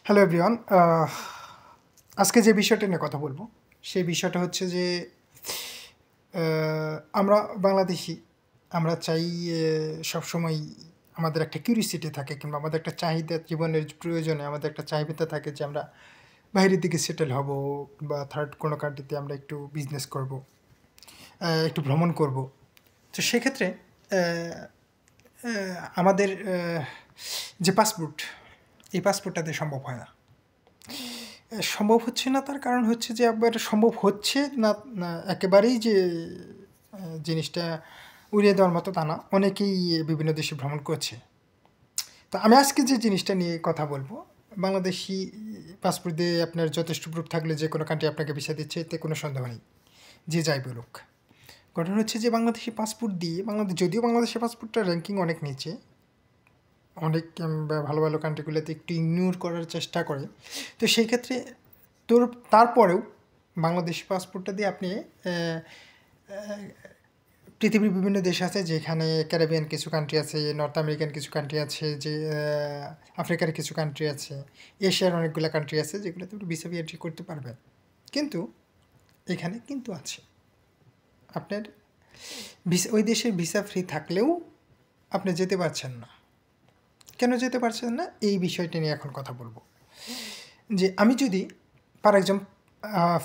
Hello everyone. আজকে যে বিষয়টা নিয়ে কথা বলবো সেই বিষয়টা হচ্ছে যে আমরা বাংলাদেশি আমরা চাই সবসময় আমাদের একটা কিউরিসিটি থাকে কিংবা আমাদের একটা চাহিদা জীবনের প্রয়োজনে আমাদের একটা চাহিদা থাকে যে আমরা বাইরের দিকে সেটেল হব বা থার্ড কোনো কান্ট্রিতে আমরা একটু বিজনেস করব, একটু ভ্রমণ করব। তো সেক্ষেত্রে আমাদের যে পাসপোর্ট এই পাসপোর্টটাতে সম্ভব হয় না। সম্ভব হচ্ছে না তার কারণ হচ্ছে যে আবার সম্ভব হচ্ছে না, না একেবারেই যে জিনিসটা উড়িয়ে দেওয়ার মতো তা না। অনেকেই বিভিন্ন দেশে ভ্রমণ করছে। তো আমি আজকে যে জিনিসটা নিয়ে কথা বলবো, বাংলাদেশি পাসপোর্ট দিয়ে আপনার যথেষ্ট প্রুফ থাকলে যে কোনো কান্ট্রি আপনাকে ভিসা দিচ্ছে, এতে কোনো সন্দেহ নেই, যে যাই বলুক। ঘটনা হচ্ছে যে বাংলাদেশি পাসপোর্ট দিয়ে যদিও বাংলাদেশের পাসপোর্টটা র্যাঙ্কিং অনেক নিচে, অনেক ভালো ভালো কান্ট্রিগুলোতে একটু ইগনোর করার চেষ্টা করে। তো সেই ক্ষেত্রে তারপরেও বাংলাদেশি পাসপোর্টটা দিয়ে আপনি পৃথিবীর বিভিন্ন দেশ আছে, যেখানে ক্যারিবিয়ান কিছু কান্ট্রি আছে, নর্থ আমেরিকান কিছু কান্ট্রি আছে, যে আফ্রিকার কিছু কান্ট্রি আছে, এশিয়ার অনেকগুলো কান্ট্রি আছে যেগুলোতে আপনি ভিসা এন্ট্রি করতে পারবেন। কিন্তু এখানে কিন্তু আছে আপনার ভিসা, ওই দেশের ভিসা ফ্রি থাকলেও আপনি যেতে পারছেন না। কেন যেতে পারছেন না এই বিষয়টা নিয়ে এখন কথা বলবো। যে আমি যদি ফর এক্সাম্পল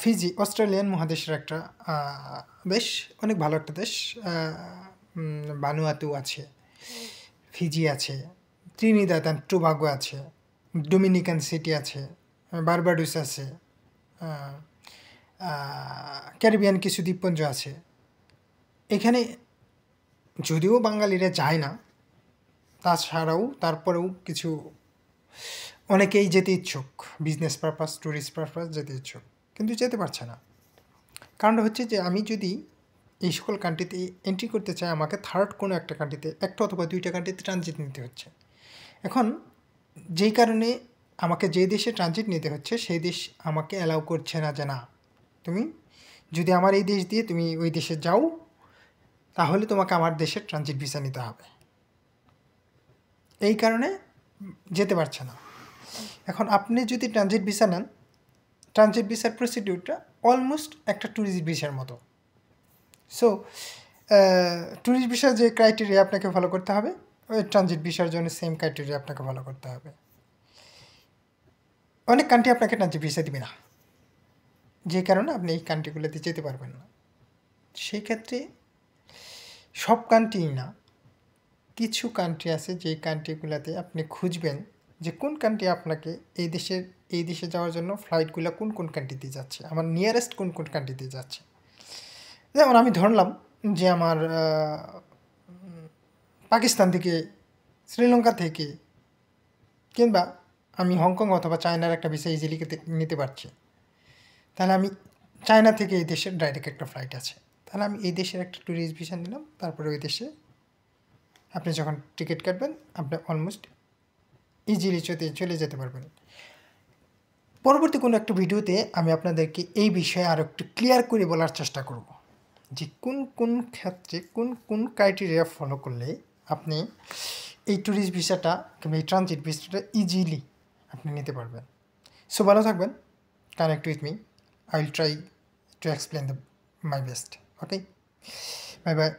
ফিজি অস্ট্রেলিয়ান মহাদেশের একটা দেশ, অনেক ভালো একটা দেশ। ভানুয়াতু আছে, ফিজি আছে, ত্রিনিদাদ অ্যান্ড টোবাগো আছে, ডোমিনিকান সিটি আছে, বারবাডোস আছে, ক্যারিবিয়ান কিছু দ্বীপপুঞ্জ আছে। এখানে যদিও বাঙালিরা যায় না, তাছাড়াও তারপরেও কিছু অনেকেই যেতে ইচ্ছুক, বিজনেস পারপাস, ট্যুরিস্ট পারপাস যেতে ইচ্ছুক, কিন্তু যেতে পারছে না। কারণটা হচ্ছে যে আমি যদি এই সকল কান্ট্রিতে এন্ট্রি করতে চাই, আমাকে থার্ড কোনো একটা কান্ট্রিতে, একটা অথবা দুইটা কান্ট্রিতে ট্রানজিট নিতে হচ্ছে। এখন যেই কারণে আমাকে যে দেশে ট্রানজিট নিতে হচ্ছে সেই দেশ আমাকে অ্যালাউ করছে না যে না, তুমি যদি আমার এই দেশ দিয়ে তুমি ওই দেশে যাও তাহলে তোমাকে আমার দেশের ট্রানজিট ভিসা নিতে হবে। এই কারণে যেতে পারছে না। এখন আপনি যদি ট্রানজিট ভিসা নেন, ট্রানজিট ভিসার প্রসিডিউরটা অলমোস্ট একটা ট্যুরিস্ট ভিসার মতো। সো ট্যুরিস্ট ভিসার যে ক্রাইটেরিয়া আপনাকে ফলো করতে হবে, ওই ট্রানজিট ভিসার জন্য সেম ক্রাইটেরিয়া আপনাকে ফলো করতে হবে। অনেক কান্ট্রি আপনাকে ট্রানজিট ভিসা দিবে না, যে কারণে আপনি এই কান্ট্রিগুলোতে যেতে পারবেন না। সেই ক্ষেত্রে সব কান্ট্রি না, কিছু কান্ট্রি আছে যেই কান্ট্রিগুলোতে আপনি খুঁজবেন যে কোন কান্ট্রি আপনাকে এই দেশে যাওয়ার জন্য ফ্লাইটগুলো কোন কোন কান্ট্রিতে যাচ্ছে, আমার নিয়ারেস্ট কোন কোন কান্ট্রিতে যাচ্ছে। যেমন আমি ধরলাম যে আমার পাকিস্তান থেকে, শ্রীলঙ্কা থেকে, কিংবা আমি হংকং অথবা চায়নার একটা ভিসা ইজিলি নিতে পারছি, তাহলে আমি চায়না থেকে এই দেশের ডাইরেক্ট একটা ফ্লাইট আছে, তাহলে আমি এই দেশের একটা ট্যুরিস্ট ভিসা নিলাম। তারপরে ওই দেশে আপনি যখন টিকিট কাটবেন আপনি অলমোস্ট ইজিলি চলে যেতে পারবেন। পরবর্তী কোনো একটা ভিডিওতে আমি আপনাদেরকে এই বিষয়ে আরও একটু ক্লিয়ার করে বলার চেষ্টা করব যে কোন কোন ক্ষেত্রে কোন কোন ক্রাইটেরিয়া ফলো করলে আপনি এই ট্যুরিস্ট ভিসাটা কিংবা এই ট্রানজিট ভিসাটা ইজিলি আপনি নিতে পারবেন। সো ভালো থাকবেন, connect with me, I will try to explain my best. Okay, bye bye.